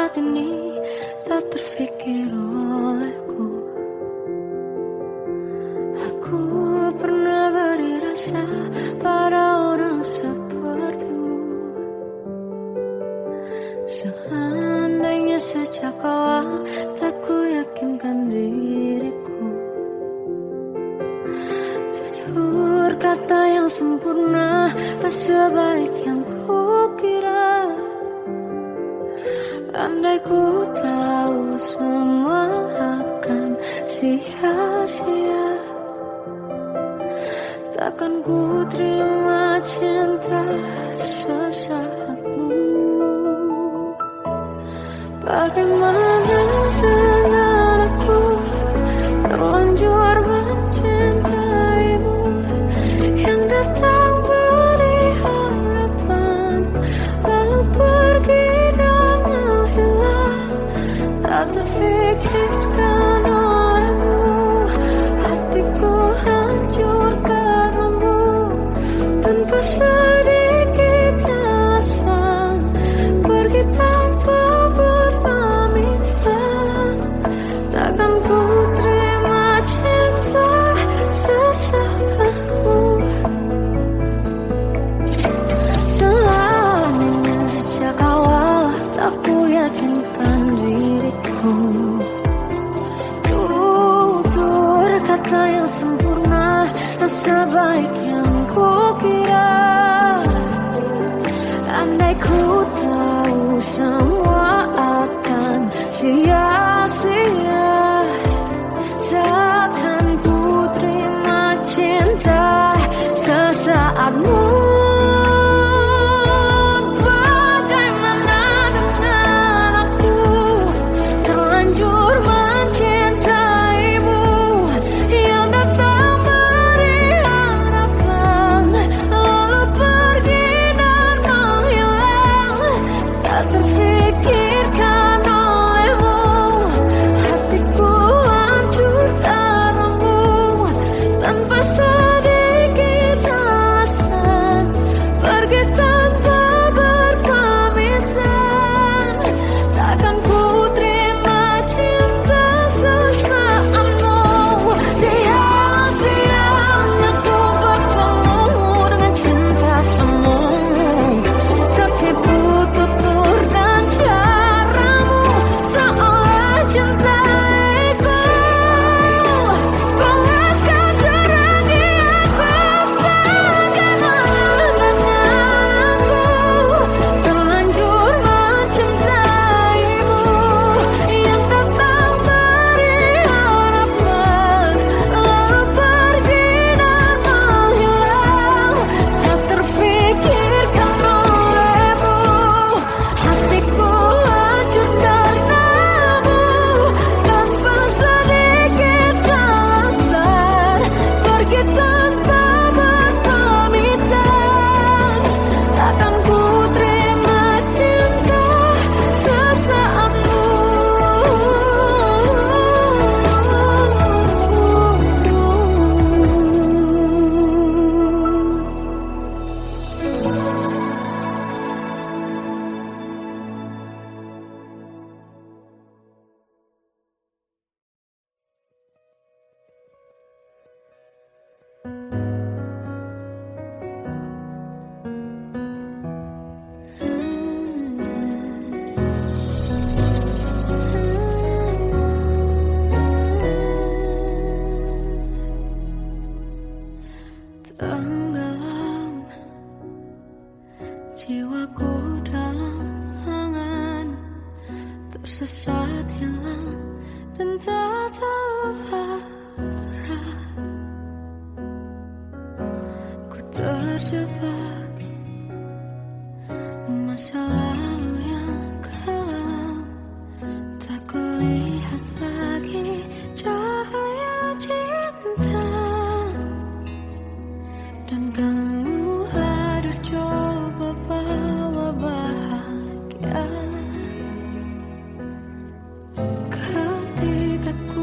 saat ini tak terfikir olehku. Aku pernah beri rasa pada orang sepertimu. Seandainya sejak awal tak ku yakinkan diriku. Tutur kata yang sempurna tak sebaik yang kukira. Andai ku tahu semua akan sia-sia, takkan ku terima cinta sesaatmu. Bagaimana dengan aku terlanjur mencintaimu, yang datang beri harapan lalu pergi dan menghilang. Tak terfikirkan olehmu, hatiku hancur karenamu. Tanpa sedikit alasan pergi tanpa berpamitan. Takkan ku terima cinta sesaatmu. Selamanya sejak awal tak ku yakinkan diriku. Tutur kata yang sempurna tak sebaik yang kukira. Andai ku tahu semua akan sia-sia, takkan ku terima cinta sesaatmu. Bagaimana dengan aku terlanjur mencintaimu, yang datang beri harapan lalu pergi dan menghilang. Tak terfikirkan olehmu, hatiku hancur karenamu. Tanpa sedikit alasan pergi tanpa berpamitan. Takkan ku terima cinta sesaatmu. Sia-sianya ku bertemu dengan cinta semu. Tertipu tutur dan caramu, seolah cintaiku. Panaskan jerangi aku. Bagaimana dengan aku terlanjur mencintaimu, yang datang beri harapan lalu pergi dan menghilang. Tak terfikirkan olehmu, hatiku hancur karenamu. Tanpa sedikit alasan pergi tanpa berpamitan. Takkan ku terima cinta sesaatmu. Tenggelam jiwaku dalam angan, tersesat hilang dan tak tahu arah. Ku terjebak masa lalu yang kelam. Tak kulihat lagi cahaya cinta, dan kamu hadir coba bawa bahagia. Ketika ku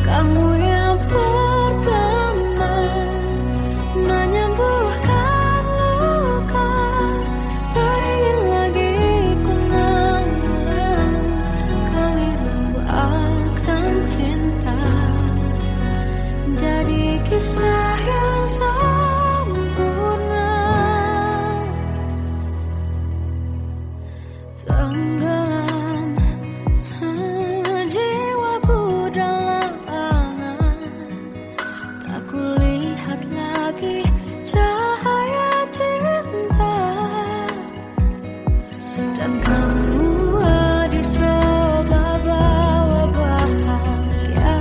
Kamu yang pertama menyembuhkan luka, tak ingin lagi ku mengulang keliru akan cinta. Jadi kisah yang sempurna, tenggelam jiwaku dalam angan. Tak kulihat lagi cahaya cinta, dan kamu hadir coba bawa bahagia.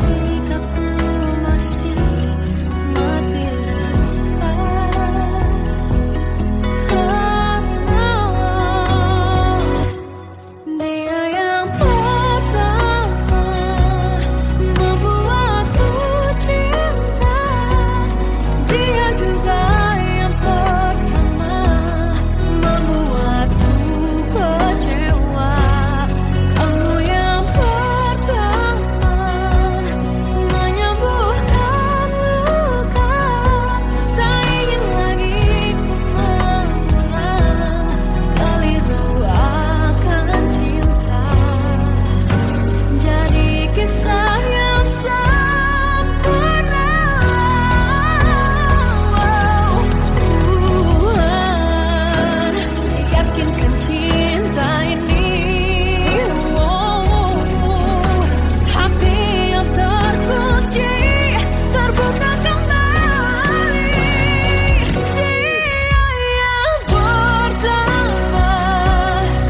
Ketika ku masih mati rasa, karena dia yang pertama membuatku cinta. Dia juga yang pertama membuatku kecewa. Kamu yang pertama menyembuhkan luka, tak ingin lagi ku mengulang keliru akan cinta. Jadi kisah yang sempurna. Tuhan yakinkan cinta ini, hati yang terkunci terbuka kembali. Dia yang pertama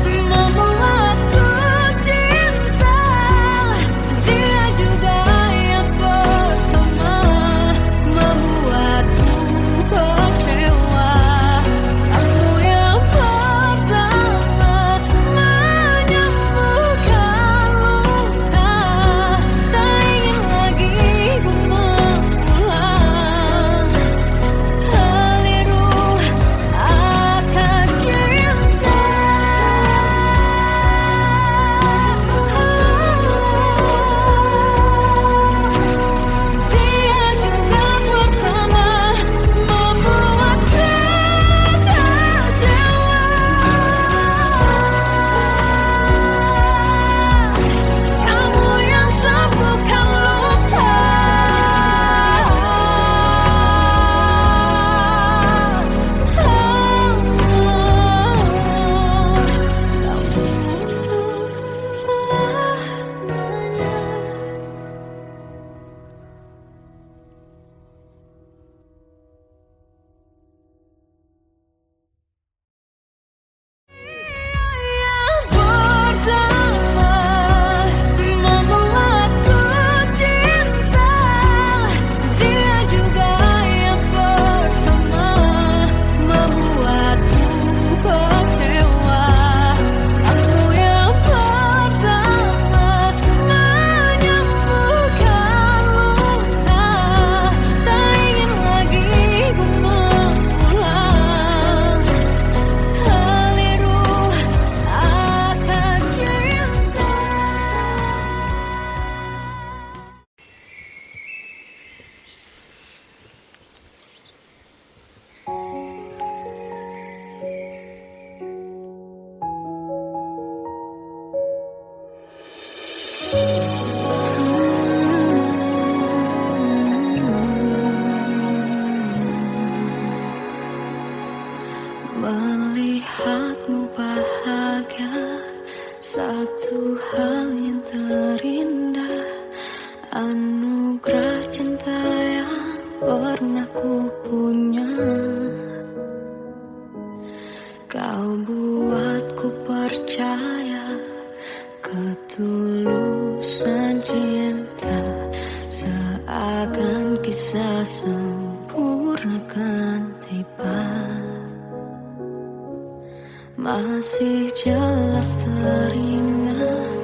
membuatku cinta. Dia juga yang pertama membuatku kecewa. Kamu yang pertama menyembuhkan luka, tak ingin lagi ku mengulang keliru akan cinta. Dia juga pertama membuatku kecewa. Kamu yang sembuhkan luka, kamu untuk selamanya. Yang pertama membuatku cinta. Dia juga yang pertama membuatku kecewa. Kamu yang pertama menyembuhkan luka, tak ingin lagi ku mengulang keliru akan cinta. Melihatmu bahagia, satu hal yang terindah, anugerah cinta yang pernah ku punya. Kau buatku percaya ketulusan cinta, seakan kisah sempurna kan tiba. Masih jelas teringat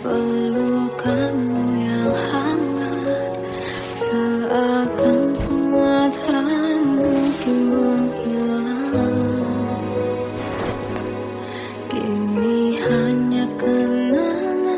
pelukanmu yang hangat, seakan semua tak mungkin menghilang. Kini hanya kenangan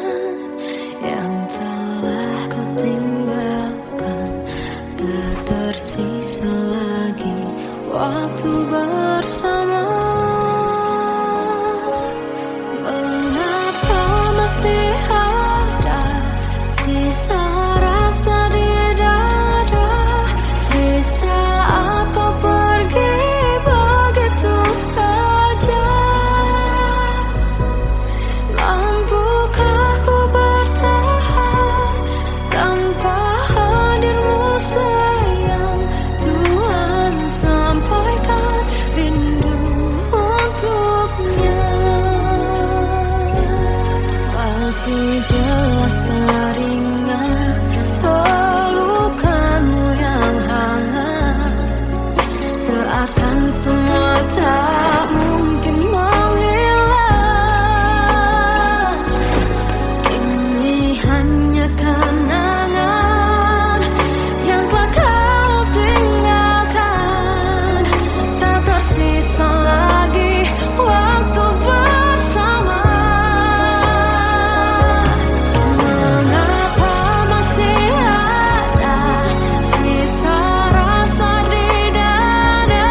masih jelas teringat pelukanmu yang hangat, seakan semua tak mungkin menghilang. Ini hanya kenangan yang telah kau tinggalkan, tak tersisa lagi waktu bersama. Mengapa masih ada sisa rasa di dada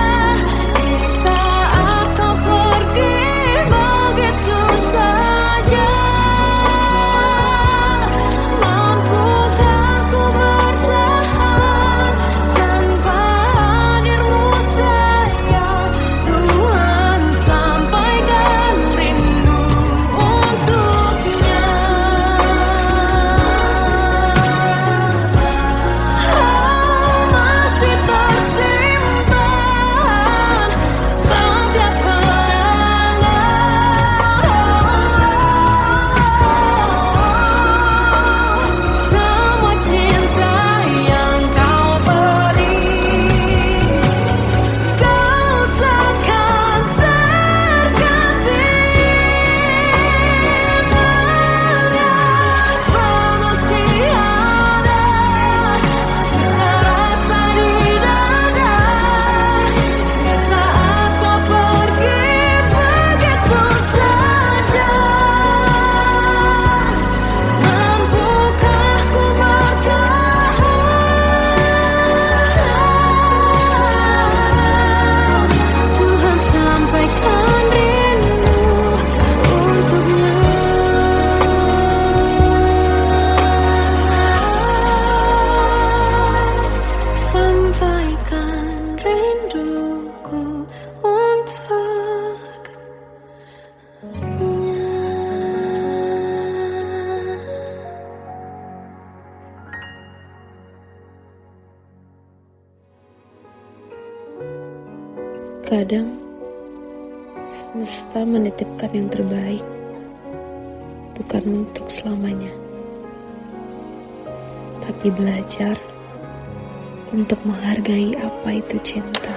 di saat kau pergi begitu saja? Mampukah ku bertahan tanpa hadirmu sayang? Tuhan, sampaikan rindu untuknya. Masih tersimpan setiap kenangan, semua cinta yang kau beri. Kau takkan terganti. Mengapa masih ada sisa rasa di dada di saat kau pergi begitu saja? Mampukah ku bertahan? Tuhan, sampaikan rindu untuknya. Sampaikan rinduku untuknya. Kadang semesta menitipkan yang terbaik, bukan untuk selamanya, tapi belajar untuk menghargai apa itu cinta.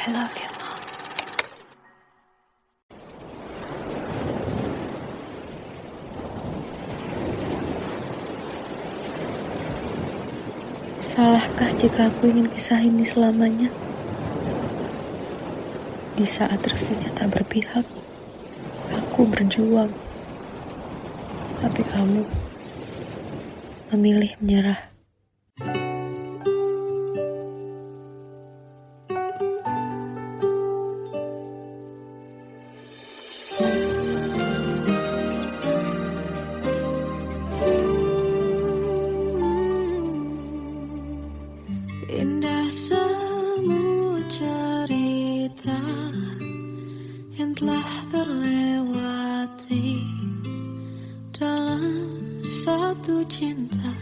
I love you, Mom. Salahkah jika aku ingin kisah ini selamanya? Di saat restunya tak berpihak, aku berjuang. Tapi kamu memilih menyerah. Indah semua cerita yang telah terlewati dalam satu cinta.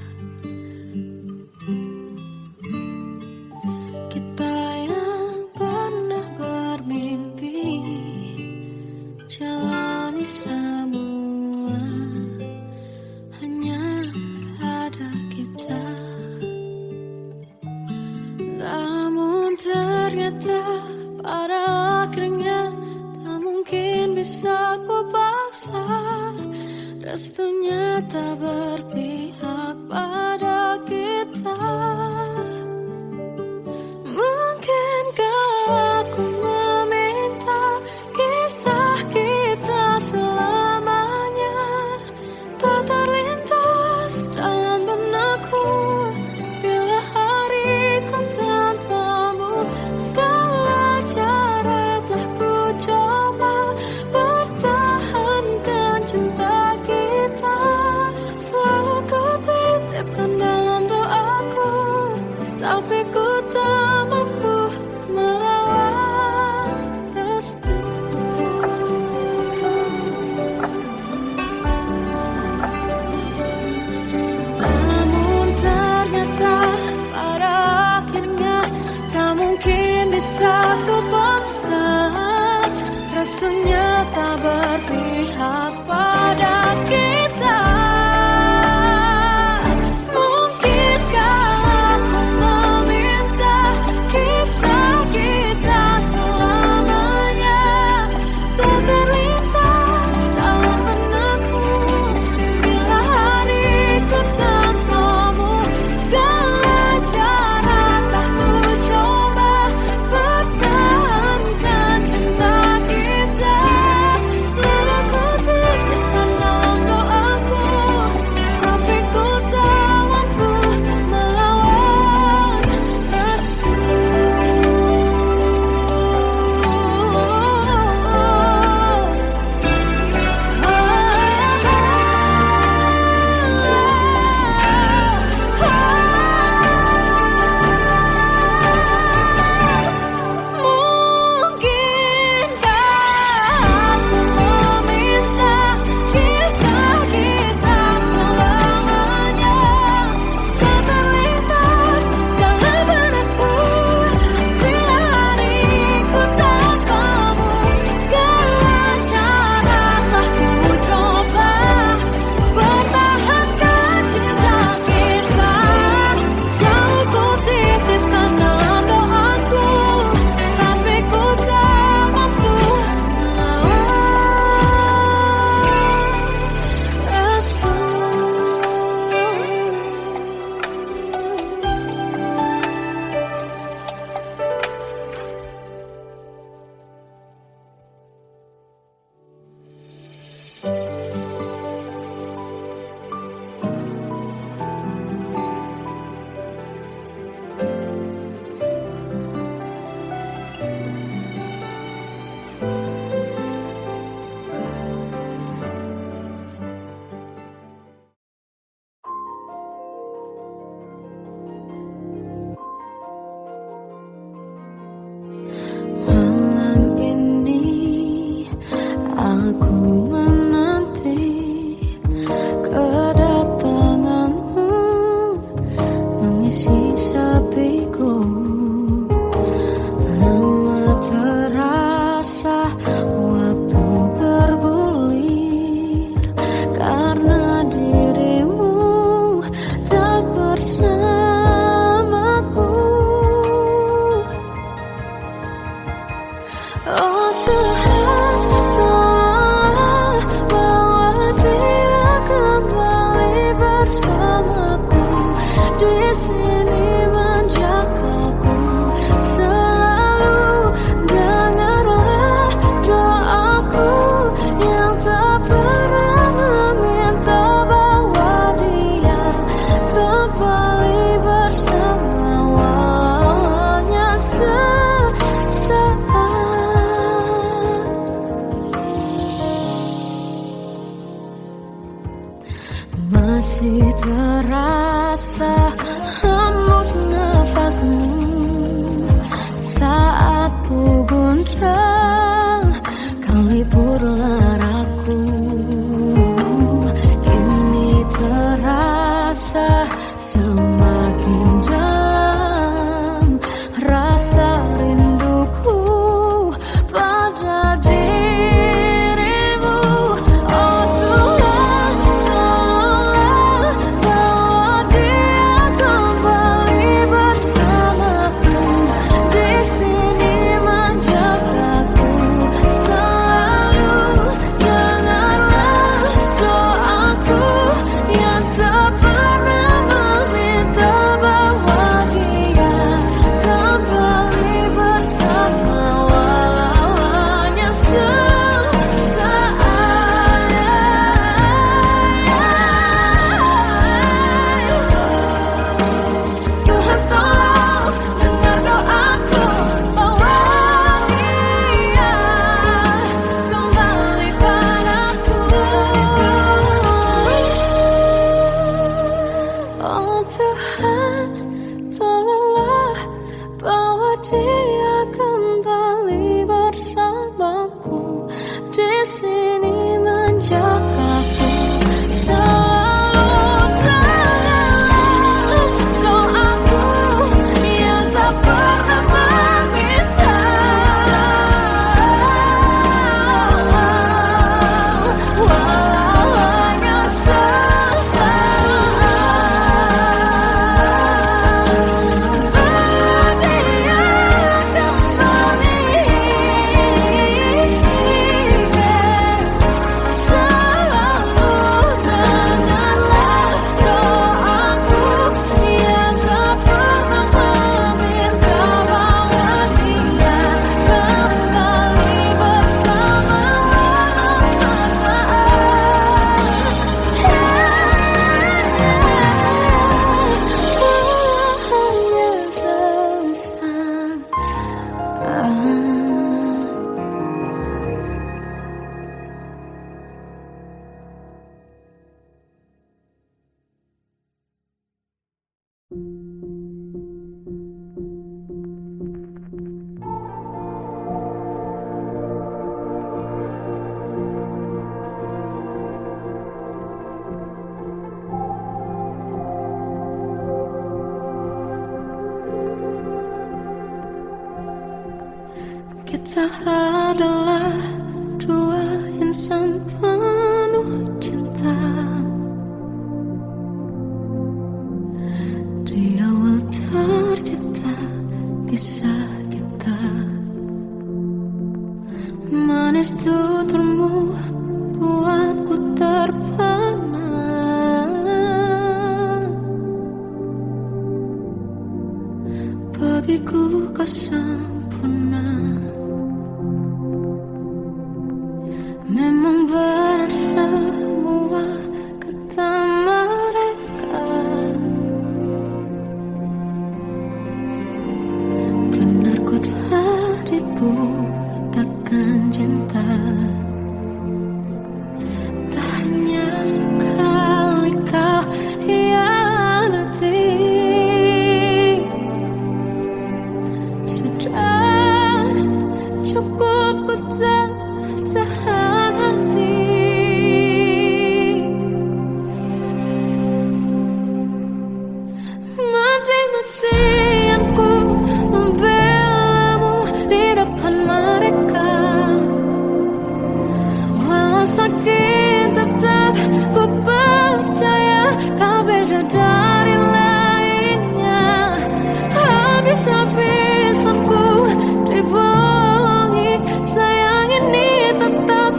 Kita yang pernah bermimpi jalani semua, hanya ada kita. Namun ternyata pada akhirnya tak mungkin bisa ku paksa. Restunya tak berpihak pada kita. Mungkinkah aku memilih menghiburlah aku. Kini terasa semakin dalam rasa rinduku pada dirimu. Oh Tuhan, tolonglah bawa dia kembali bersamaku. Di sini menjagaku selalu. Janganlah doaku yang tak pernah meminta bawa dia kembali bersama, walau hanya sesaat. Tuhan tolong dengar doaku, bawa dia kembali padaku. Oh Tuhan, tolonglah bawa dia kembali bersamaku. Di sini menjagaku selalu. Doaku yang tak pernah meminta, walau hanya sesaat. Dia kembali selalu. Dengarlah doaku yang tak pernah meminta, bawa dia kembali bersama, walau sesaat. Kita adalah dua insan penuh cinta. Di awal tercipta kisah kita, manis tuturmu buatku terpana. Bagiku kau sempurna. Memang berat semua kata mereka, benar ku telah dibutakan cinta. Tak hanya sekali kau hianati, sudah cukup ku tak tahan hati. Mati-matian ku membelamu di depan mereka. Walau sakit tetap ku percaya kau beda dari lainnya. Habis-habisan ku dibohongi, sayang ini tetap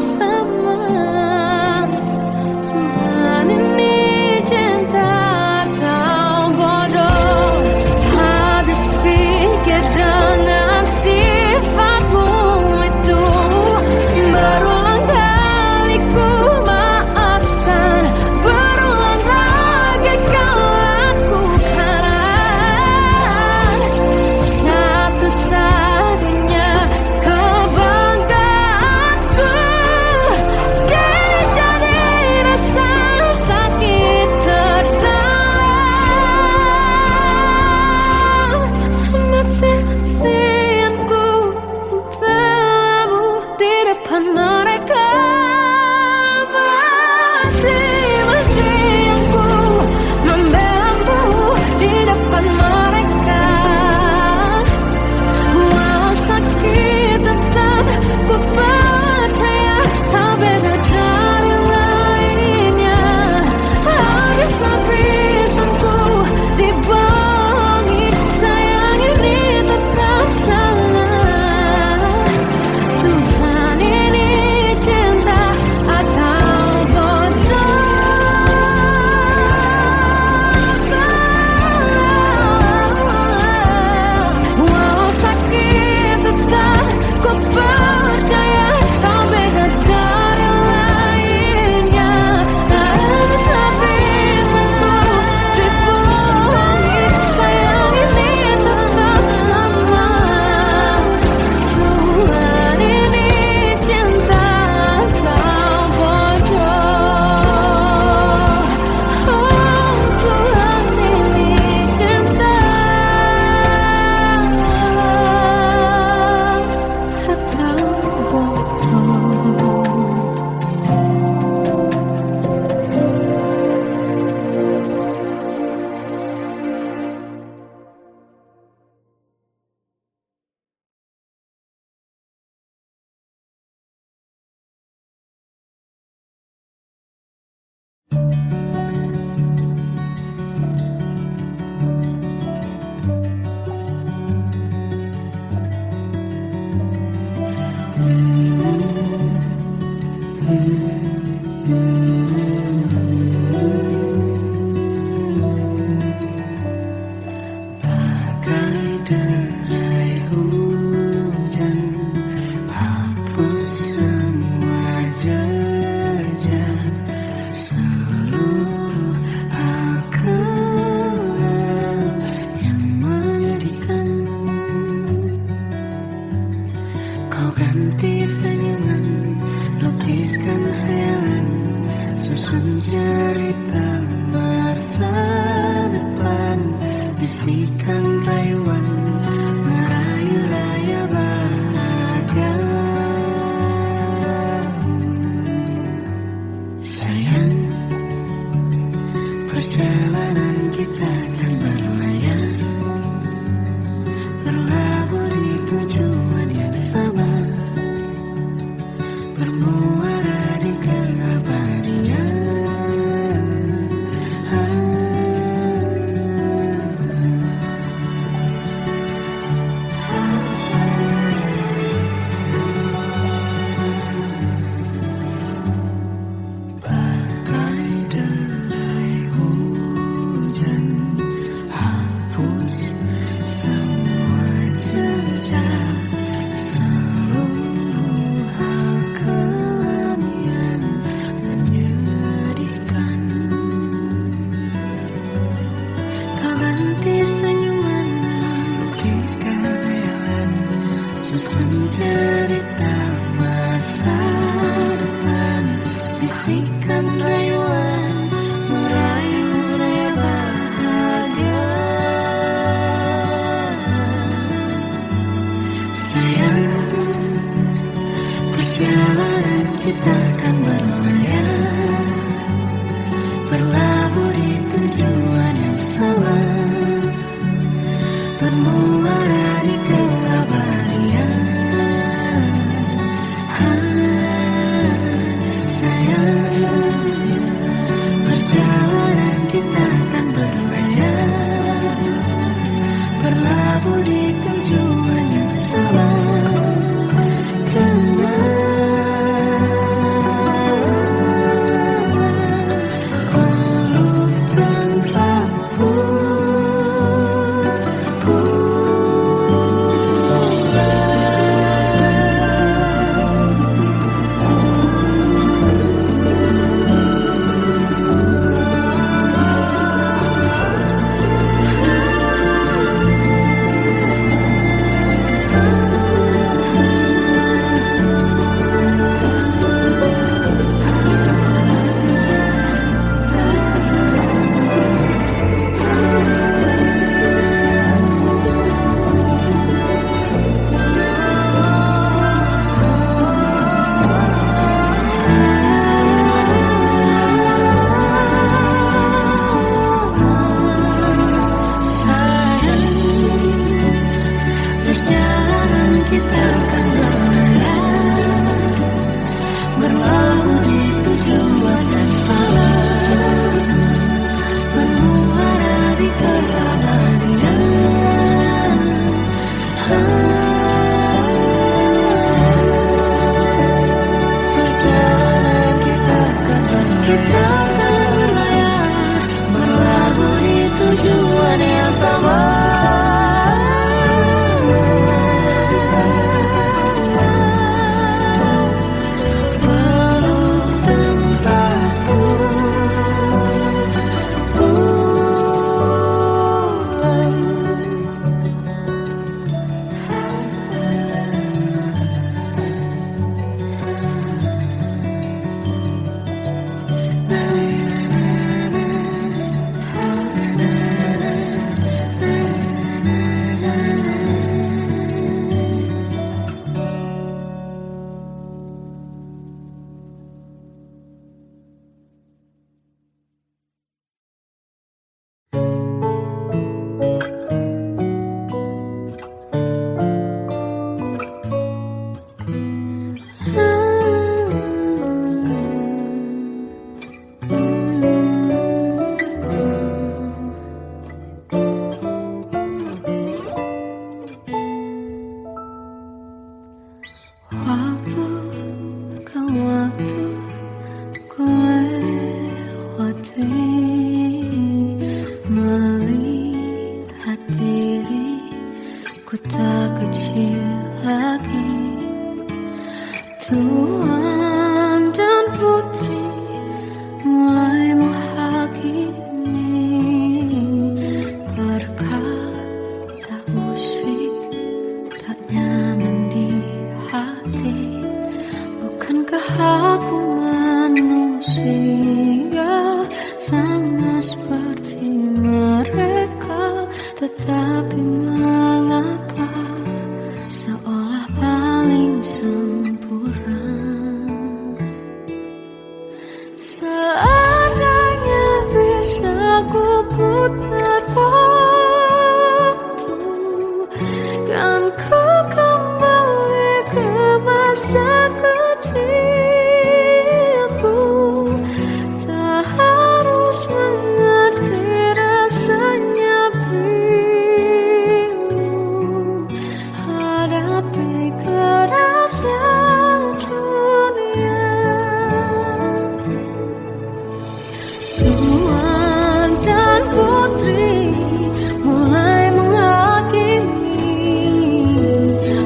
lukiskan hayalan, susun cerita masa depan, bisikan rayuan, merayu raya bahagia. Sayang, perjalanan kita akan berlayar, berlabuh di tujuan yang sama, bermuara di keabadian. Bagai derai hujan, hapus semua jejak, seluruh hal kelam yang menyedihkan. Kau ganti senyuman, lukiskan hayalan, susun cerita masa depan, bisikan rayuan, merayu raya bahagia. Sayang, perjalanan kita akan berlayar, berlabuh di tujuan yang sama, bermuara di keabadian. Sayang, perjalanan kita akan berlayar, berlabuh di tujuan yang sama. Peluk tanpaku, perjalanan kita akan berlayar, berlabuh di tujuan yang sama, bermuara di keabadian. Perjalanan kita akan berlayar, berlabuh di tujuan yang sama. Tuan dan putri mulai menghakimi berkata musik tak nyaman di hati, bukan Bukankah aku manusia sama seperti mereka, tetapi mengapa seolah paling sempurna? Seandainya bisa ku putar waktu, kan ku kembali ke masa kecilku. Tak harus mengerti rasanya bingung hadapi kerasnya dunia. Tuan dan putri mulai menghakimi,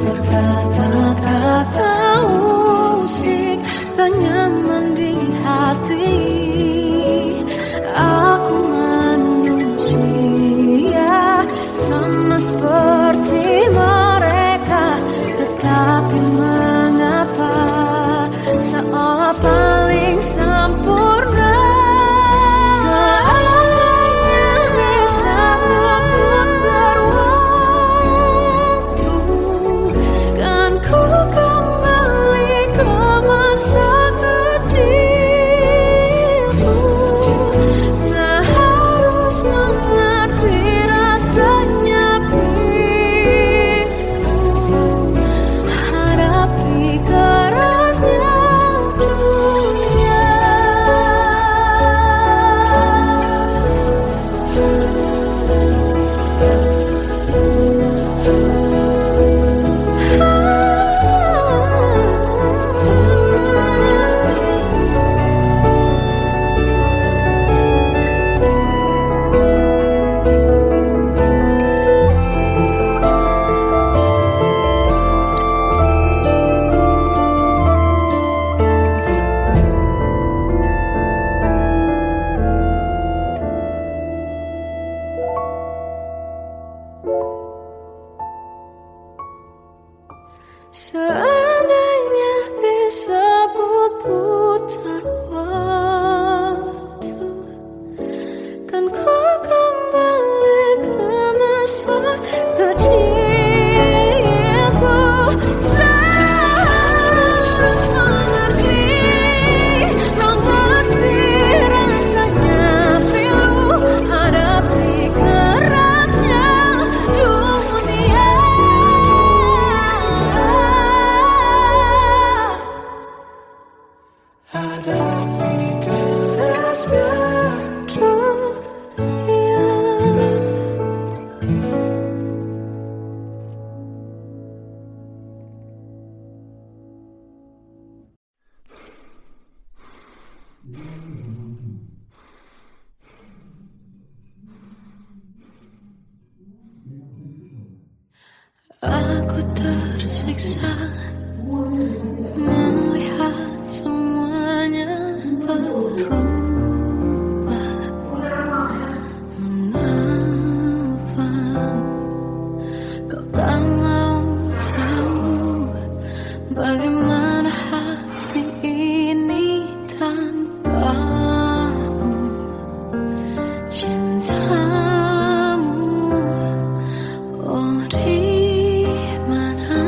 berkata-kata musik tak nyaman di hati. Aku manusia sama seperti mereka, tetapi mengapa seolah paling sempurna? Seandainya bisa memutar waktu, kan ku kembali ke masa kecilku. Tak harus mengerti rasanya bingung hadapi kerasnya dunia. Seandainya bisa ku putar waktu, kan ku kembali ke masa kecilku. Tak harus mengerti rasanya pilu hadapi kerasnya dunia. Hadapi kerasnya dunia. Aku tersiksa melihat semuanya berubah. Mengapa kau tak mau tahu bagaimana hati ini tanpamu? Cintamu, oh di mana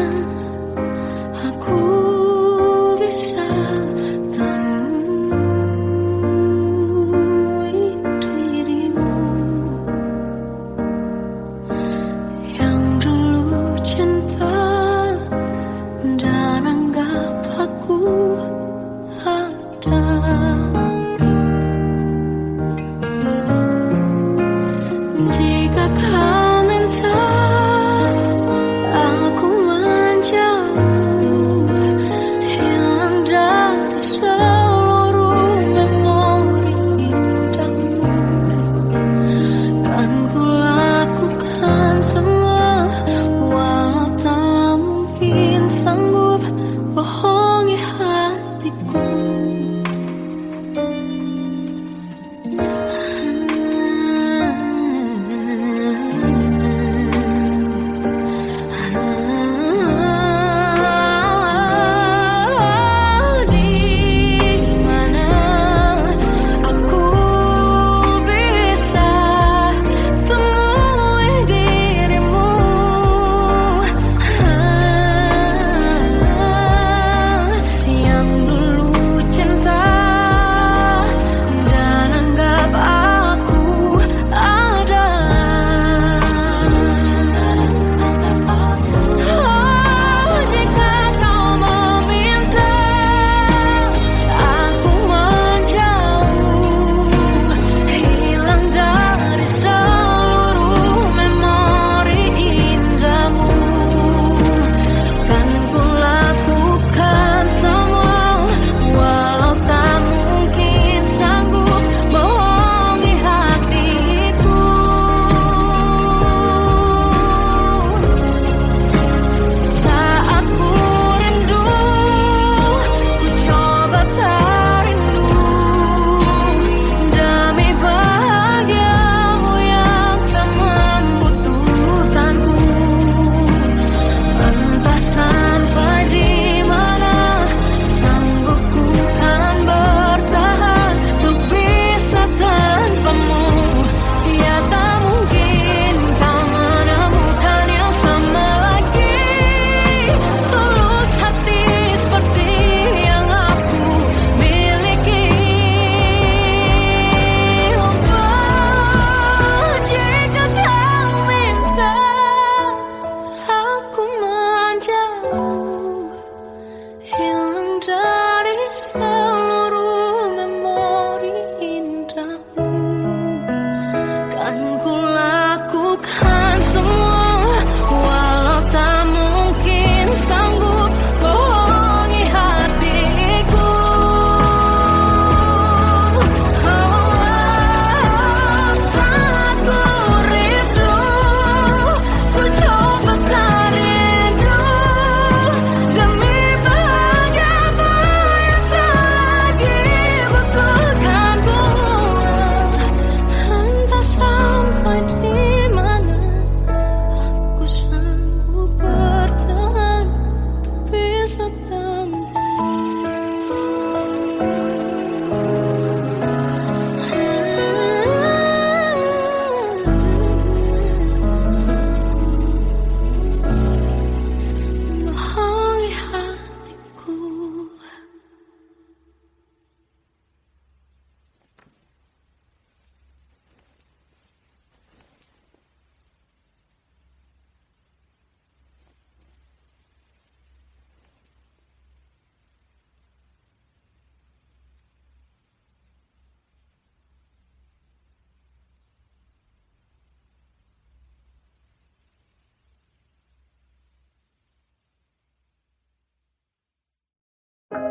Sampai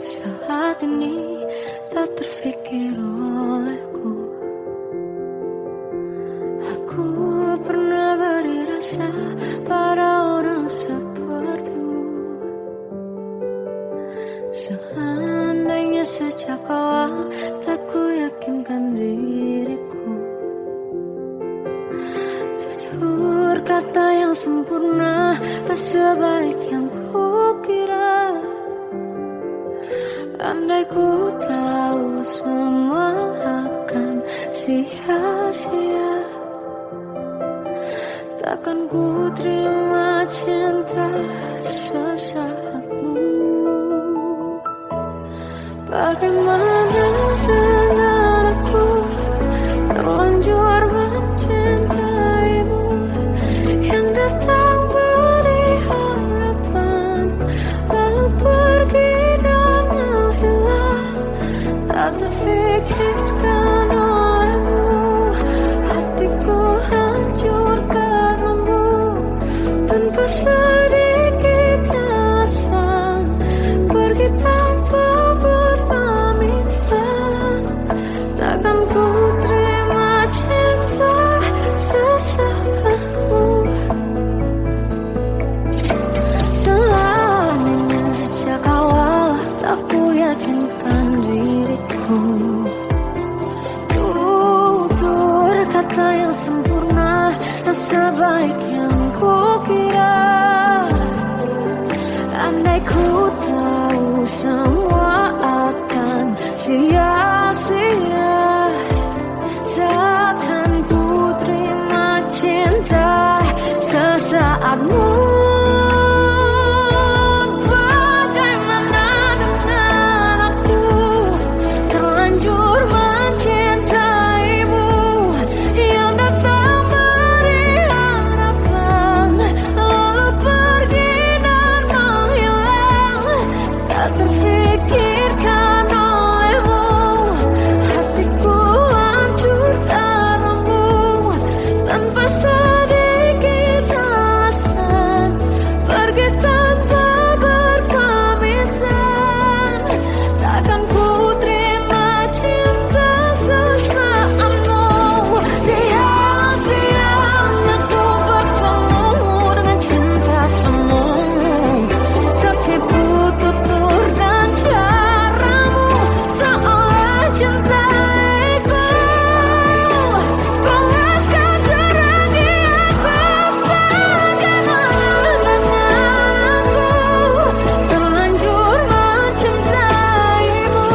saat ini tak terfikir olehku, aku pernah beri rasa pada orang sepertimu. Seandainya sejak awal tak ku yakinkan diriku, tutur kata yang sempurna tak sebaik yang ku kira. Andai ku tahu semua akan sia-sia, takkan ku terima cinta sesaatmu. Bagaimana dengan aku terlanjur mencintaimu, yang datang beri harapan lalu pergi dan menghilang, tak terfikirkan olehmu. Hatiku hancur karenamu, tanpa sedikit alasan, pergi tanpa berpamitan. Takkan ku terima cinta sesaatmu. Seandainya sejak awal tak ku yakinkan diriku, tutur kata yang sempurna tak sebaik yang ku kira. Andai ku tahu semua akan sia-sia, takkan ku terima cinta sesaatmu. Bagaimana dengan aku terlanjur mencintaimu, yang datang beri harapan lalu pergi dan menghilang, tak terfikirkan olehmu. Hatiku hancur karenamu, tanpa sedikit alasan, pergi tanpa berpamitan. Takkan ku terima cinta sesaatmu. Sia-sia aku bertemu dengan cinta semu, tertipu tutur dan caramu, seolah cintaiku panaskan terangi aku. Bagaimana dengan aku terlanjur mencintaimu,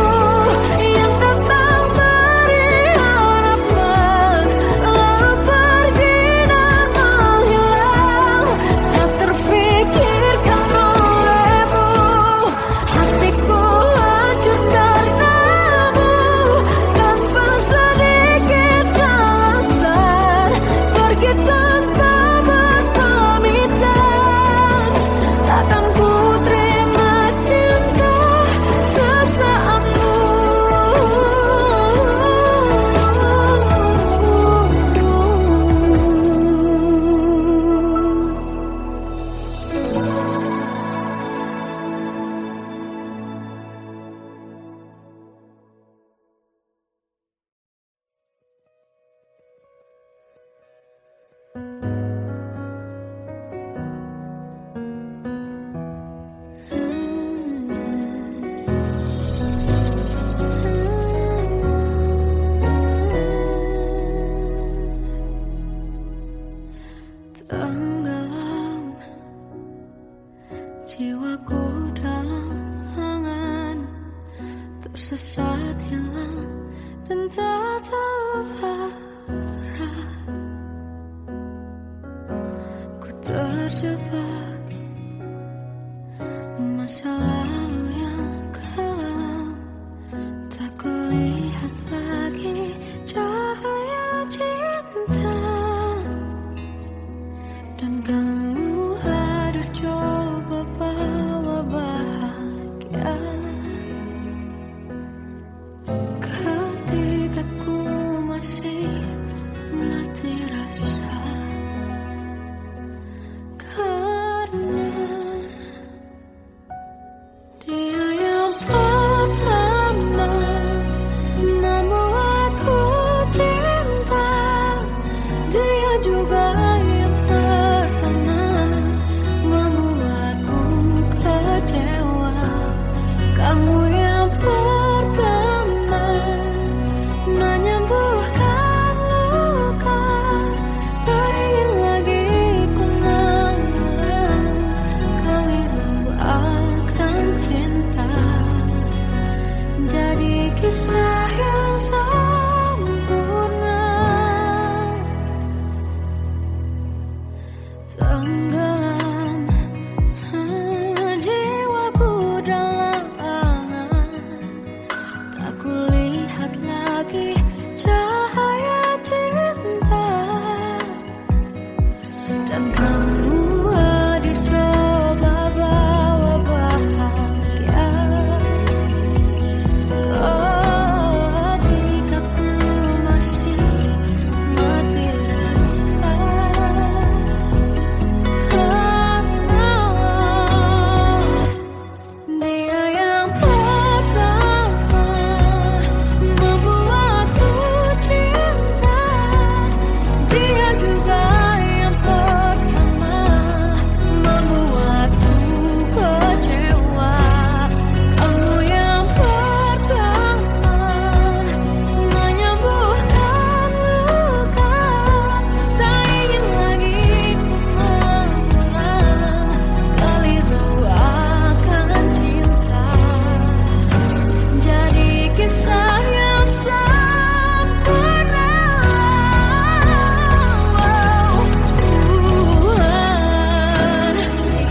yang datang beri harapan lalu pergi dan menghilang, tak terfikirkan olehmu. Hatiku hancur karenamu, tanpa sedikit alasan, pergi tanpa berpamitan. Takkan ku terima cinta sesaatmu. Tenggelam jiwaku dalam angan, tersesat hilang dan tak tahu arah. Ku terjebak masa lalu yang kelam, tak kulihat lagi cahaya cinta. Dan kamu hadir coba bawa bahagia kisah yang sempurna, tenggelam jiwaku dalam angan, tak kulihat lagi cahaya cinta, dan kamu hadir coba bawa bahagia. Ketika ku masih mati rasa, karena dia yang pertama membuatku cinta, dia juga yang pertama membuatku kecewa. Kamu yang pertama menyembuhkan luka, tak ingin lagi ku mengulang keliru akan cinta. Jadi kisah yang sempurna, Tuhan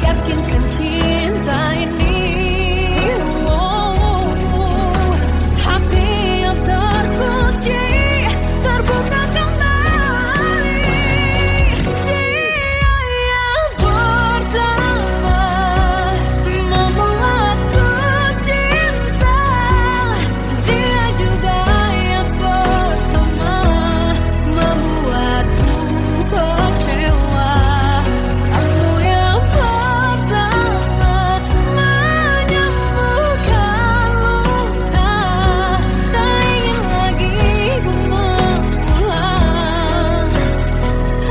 yakinkan cinta ini, hati yang terkunci terbuka kembali. Dia yang pertama membuatku cinta, dia juga yang pertama membuatku kecewa. Kamu yang pertama menyembuhkan luka, tak ingin lagi ku mengulang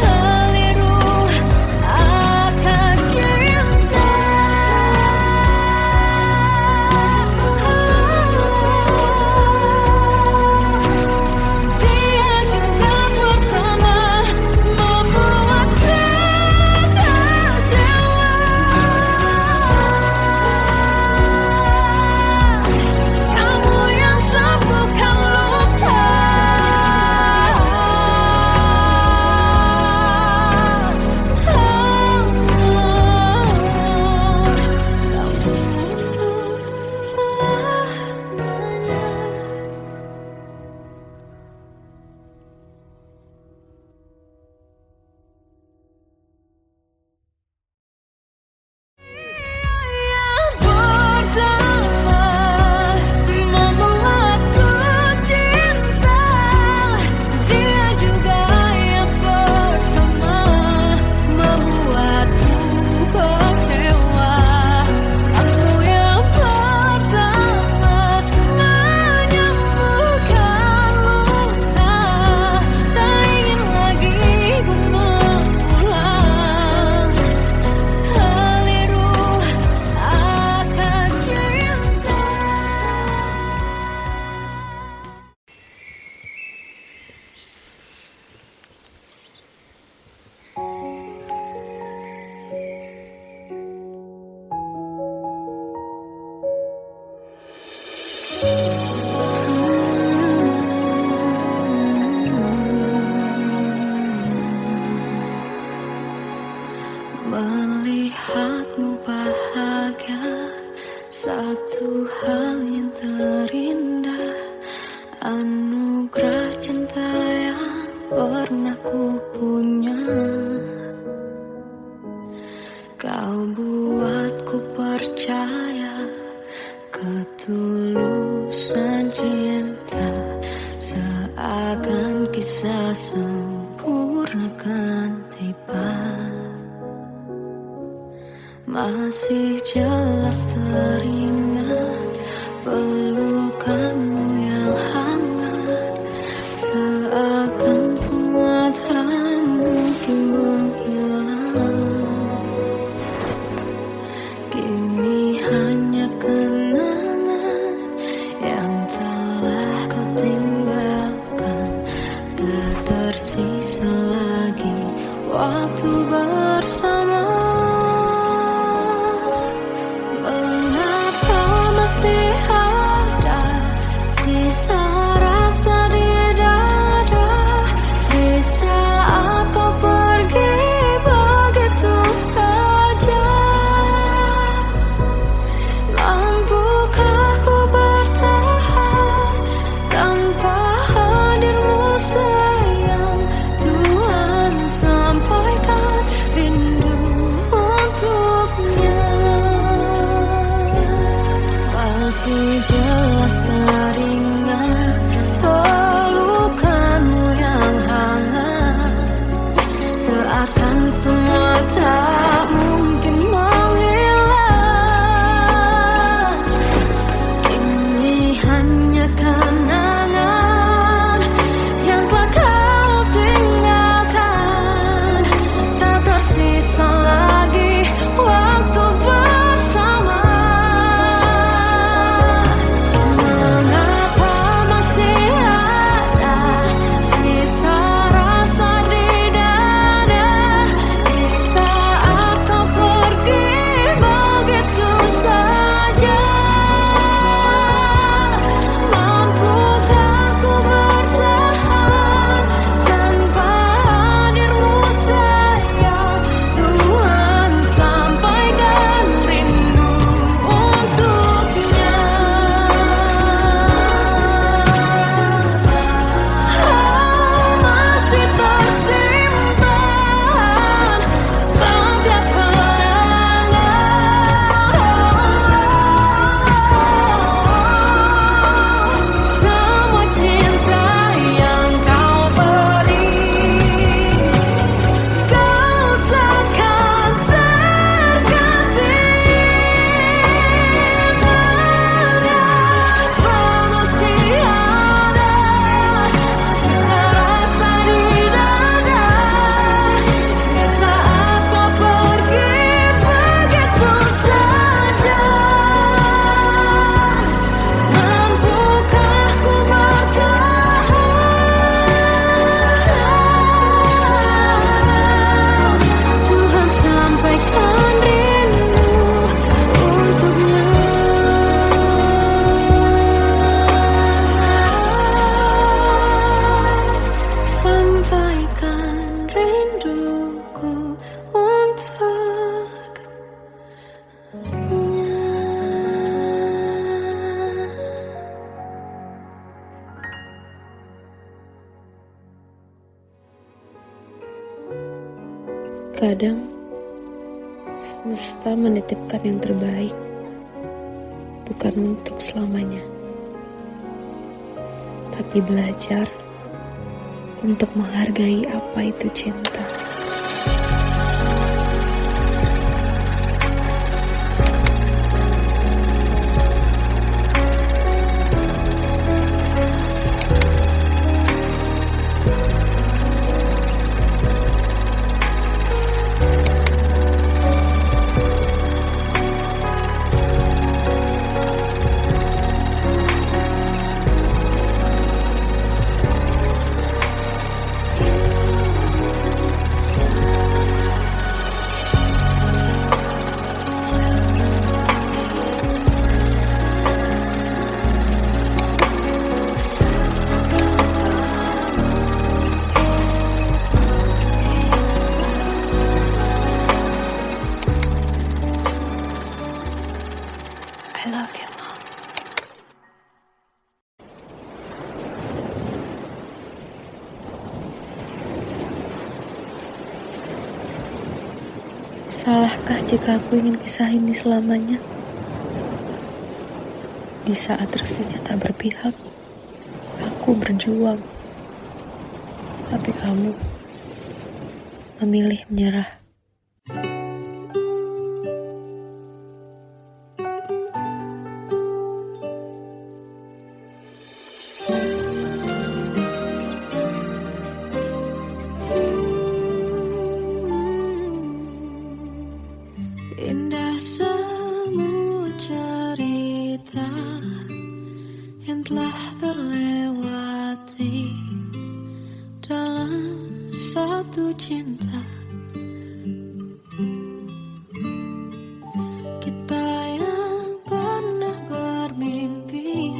keliru akan cinta. Dia juga pertama membuatku kecewa. Kamu yang sembuhkan luka, kamu untuk selamanya. Yang pertama membuatku cinta, dia juga yang pertama membuatku kecewa. Kamu yang pertama menyembuhkan luka, tak ingin lagi ku mengulang keliru akan cinta. Melihatmu bahagia, satu hal yang terindah, anugerah cinta yang pernah ku punya. Kau buatku percaya ketulusan cinta, seakan kisah sempurna kan tiba. Masih jelas teringat pelukanmu yang hangat, seakan semua tak mungkin menghilang. Kini hanya kenangan yang telah kau tinggalkan, tak tersisa lagi waktu bersama. Mengapa masih ada jelas teringat pelukanmu yang hangat, seakan semua tak mungkin menghilang. Ini hanya kenangan yang telah kau tinggalkan, tak tersisa lagi waktu bersama. Mengapa masih ada sisa rasa di dada di saat kau pergi begitu saja? Mampukah ku bertahan tanpa hadirmu sayang? Tuhan, sampaikan rindu untuknya. Masih tersimpan setiap kenangan, semua cinta yang kau beri. Kau takkan terganti. Mengapa masih ada sisa rasa di dada di saat kau pergi begitu saja? Mampukah ku bertahan? Tuhan, sampaikan rindu untuknya. Sampaikan rinduku untuknya. Kadang semesta menitipkan yang terbaik, bukan untuk selamanya, tapi belajar untuk menghargai apa itu cinta. I love you, Mom. Salahkah jika aku ingin kisah ini selamanya? Di saat restunya tak berpihak, aku berjuang. Tapi kamu memilih menyerah. Indah semua cerita yang telah terlewati dalam satu cinta. Kita yang pernah bermimpi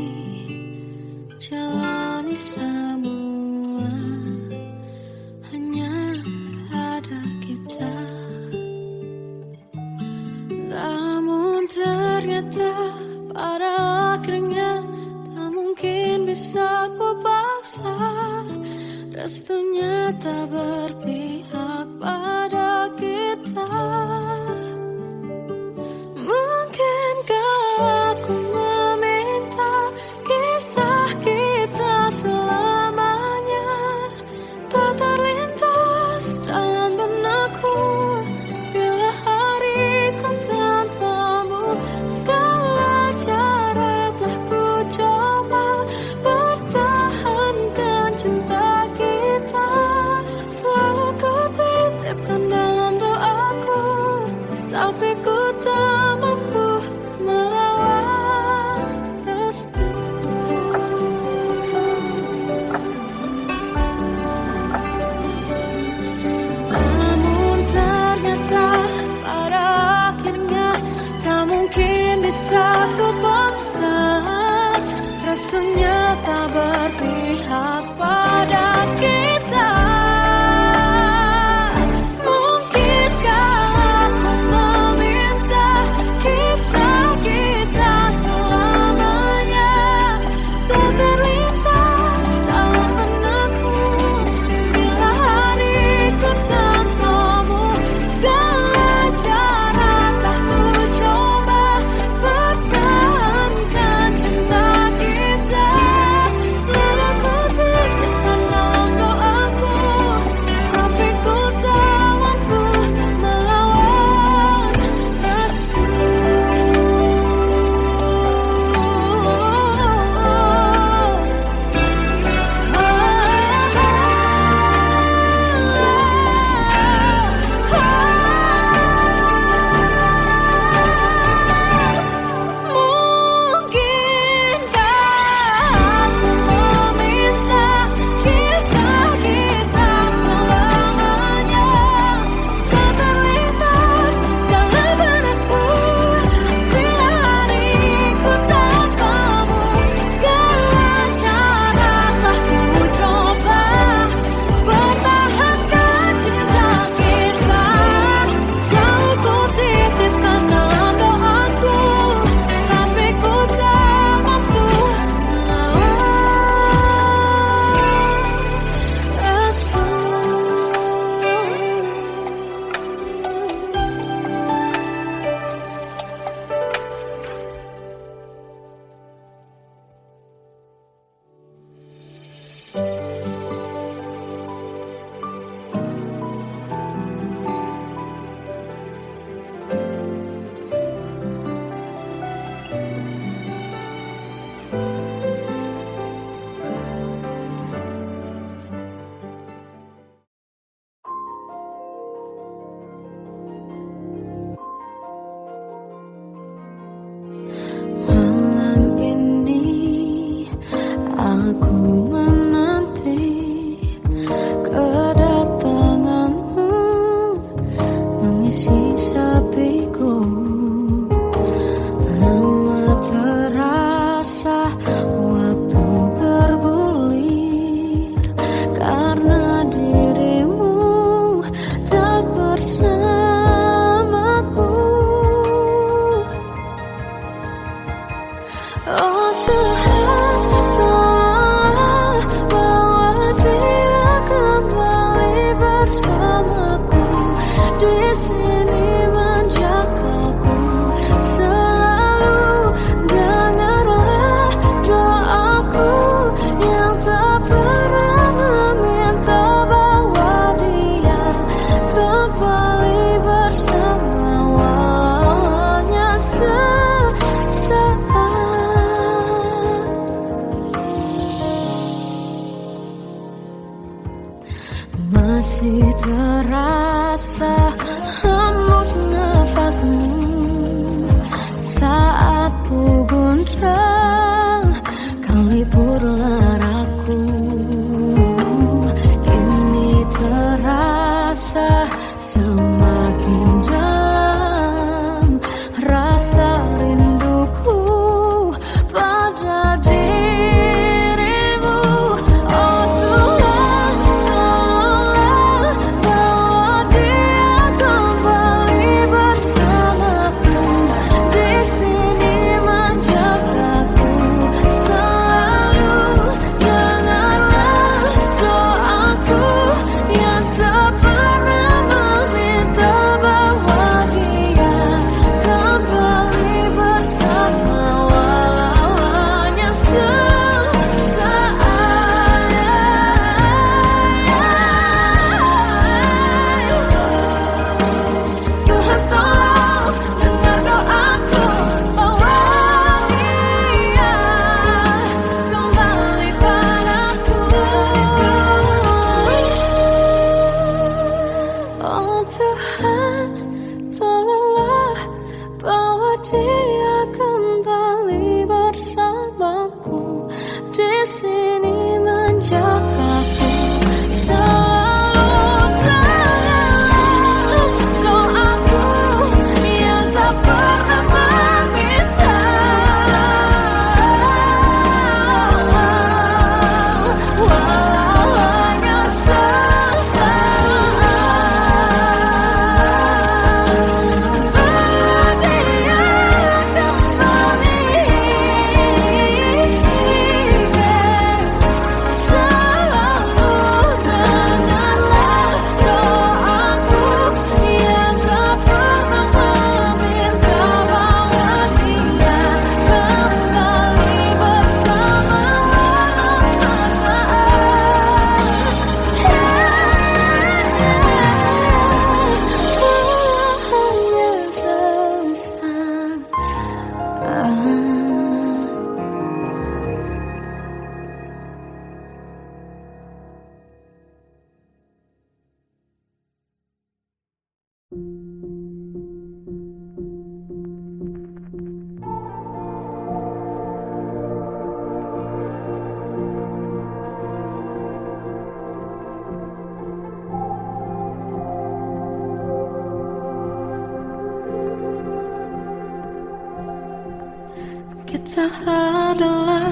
jalani semua, hanya ada kita. Namun ternyata pada akhirnya tak mungkin bisa ku paksa. Restunya tak berpihak pada kita. Mungkinkah aku meminta tak berpihak pada kita. Mungkinkah aku meminta kisah kita selamanya tak terlintas dalam benakku bila hariku tanpamu. Segala cara tak ku coba pertahankan cinta kita. Selalu ku titipkan dalam doaku, tapi ku tak mampu melawan rasa. Mungkinkah aku meminta kisah kita selamanya tak terlintas dalam benakku bila hariku tanpamu. Segala cara telah ku coba pertahankan cinta kita. Selalu ku titipkan dalam doaku, tapi ku tak mampu malam ini aku menanti kedatanganmu mengisi sepiku. Lama terasa waktu bergulir karena dirimu tak bersamaku. Oh Tuhan, tolonglah bawa dia kembali bersamaku. Di sini menjagaku selalu. Dengarlah doaku yang tak pernah meminta bawa dia kembali bersama walaunya sesaat. Masih terasa hembus nafasmu saat ku guncang kau liburlah raku. Kini terasa semakin dalam rasa rinduku pada dirimu. Oh Tuhan, tolonglah bawa Kita adalah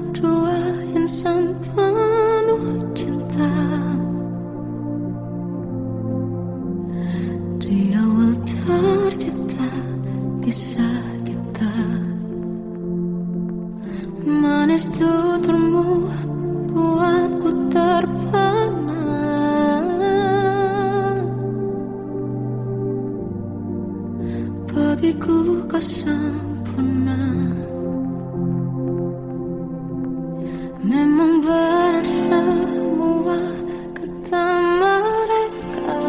dua insan penuh cinta. Di awal tercipta kisah kita. Manis tuturmu buatku terpana. Bagiku kau sempurna. Memang benar semua kata mereka.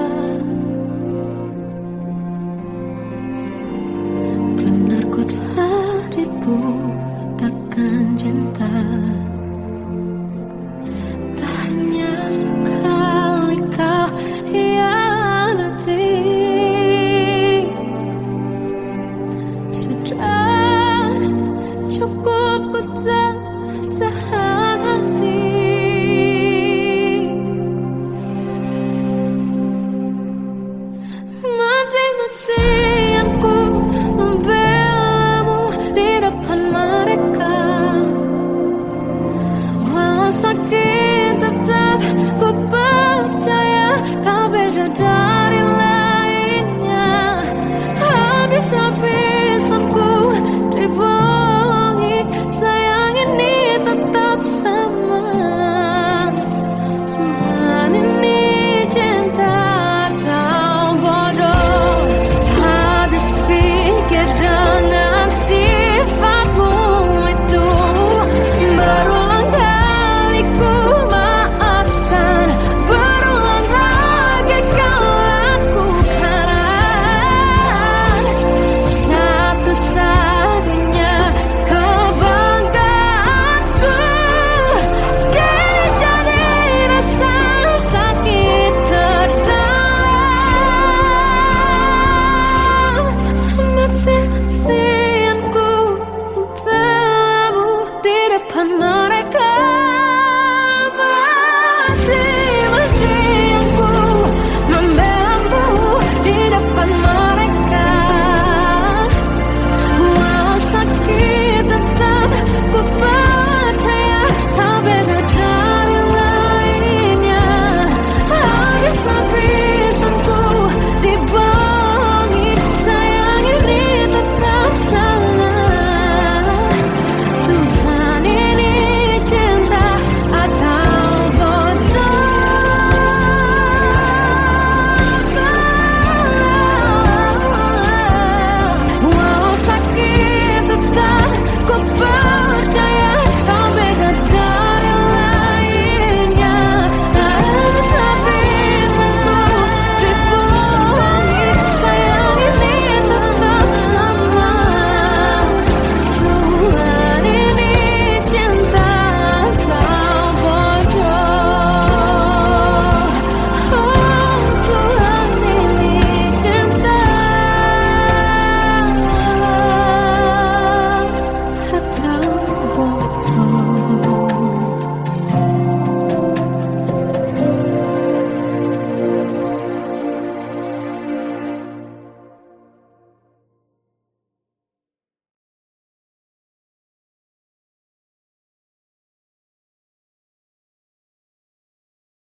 Benar ku telah dibutakan cinta. Tak hanya sekali kau hianati. Sudah cukup ku tak tahan hati. Mati-matian ku membelamu di depan mereka. Walau sakit tetap ku percaya kau beda dari lainnya. Habis-habisan ku dibohongi, sayang ini tetap sama. Tuhan ini cinta atau bodoh. Habis pikir dengan sifatmu itu. Berulang kali ku maafkan, berulang lagi kau lakukan. Satu-satunya kebanggaanku kini jadi rasa sakit terdalam. Mati-matian ku membelamu di depan mereka.